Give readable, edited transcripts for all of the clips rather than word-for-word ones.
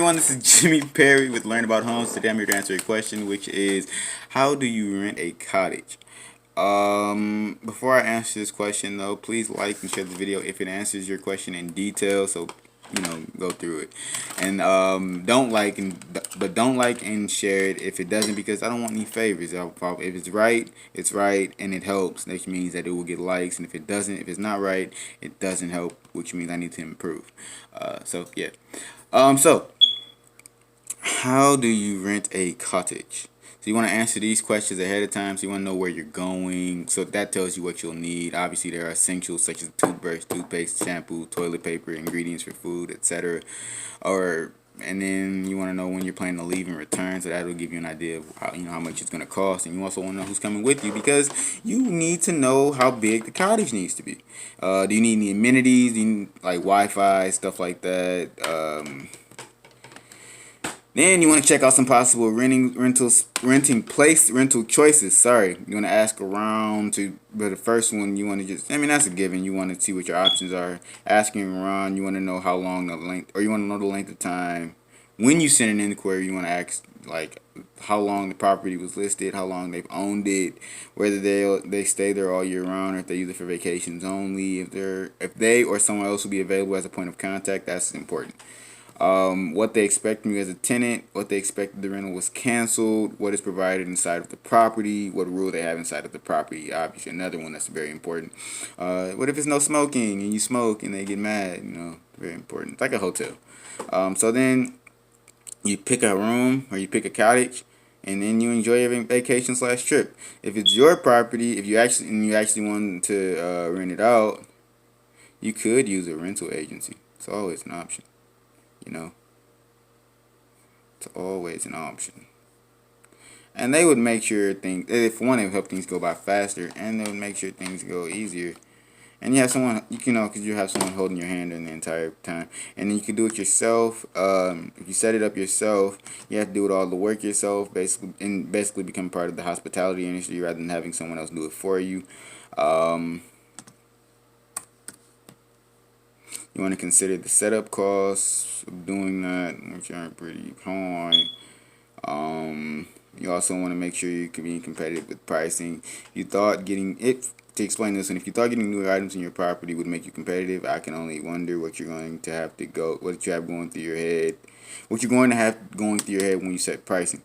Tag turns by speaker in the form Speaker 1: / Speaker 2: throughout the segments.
Speaker 1: everyone, this is Jimmy Perry with Learn About Homes. Today I'm here to answer a question, which is, how do you rent a cottage? Before I answer this question though, please like and share the video if it answers your question in detail, so go through it. And don't like and share it if it doesn't, because I don't want any favors. If it's right, it's right and it helps, which means that it will get likes. And if it doesn't, if it's not right, it doesn't help, which means I need to improve. So yeah. So how do you rent a cottage? So you want to answer these questions ahead of time, so you want to know where you're going. So that tells you what you'll need. Obviously, there are essentials such as toothbrush, toothpaste, shampoo, toilet paper, ingredients for food, etc. And then you want to know when you're planning to leave and return, so that'll give you an idea of how much it's going to cost. And you also want to know who's coming with you, because you need to know how big the cottage needs to be. Do you need any amenities? Do you need, like, Wi-Fi, stuff like that? Then you want to check out some possible rental choices. Sorry, you want to ask around but the first one you want to that's a given. You want to see what your options are. Asking around, you want to know how long you want to know the length of time. When you send an inquiry, you want to ask like how long the property was listed, how long they've owned it, whether they stay there all year round, or if they use it for vacations only. If they or someone else will be available as a point of contact, that's important. What they expect from you as a tenant, what they expect the rental was canceled, what is provided inside of the property, what rule they have inside of the property. Obviously, another one that's very important. What if it's no smoking and you smoke and they get mad? Very important. It's like a hotel. So then you pick a room or you pick a cottage, and then you enjoy your vacation/trip. If it's your property, if you actually want to rent it out, you could use a rental agency. It's always an option. It's always an option. And they would make sure if one, it would help things go by faster, and they would make sure things go easier. And you have someone, because you have someone holding your hand during the entire time. And then you can do it yourself. If you set it up yourself, you have to do all the work yourself, basically become part of the hospitality industry rather than having someone else do it for you. You want to consider the setup costs of doing that, which aren't pretty high. You also want to make sure you can be competitive with pricing. To explain this one, if you thought getting new items in your property would make you competitive, I can only wonder what you're going to have going through your head, what you're going to have going through your head when you set pricing.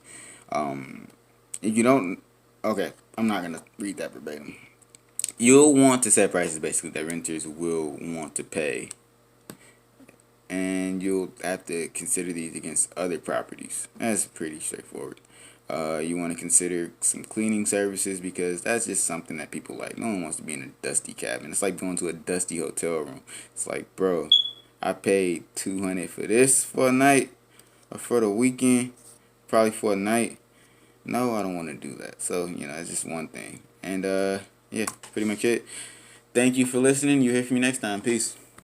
Speaker 1: If you don't, okay, I'm not gonna read that verbatim. You'll want to set prices basically that renters will want to pay, and you'll have to consider these against other properties. That's pretty straightforward. You want to consider some cleaning services, because that's just something that people like. No one wants to be in a dusty cabin. It's like going to a dusty hotel room. It's like, bro, I paid $200 for this for a night, or for the weekend, probably for a night. No, I don't want to do that. So, it's just one thing. And yeah, pretty much it. Thank you for listening. You'll hear from me next time. Peace.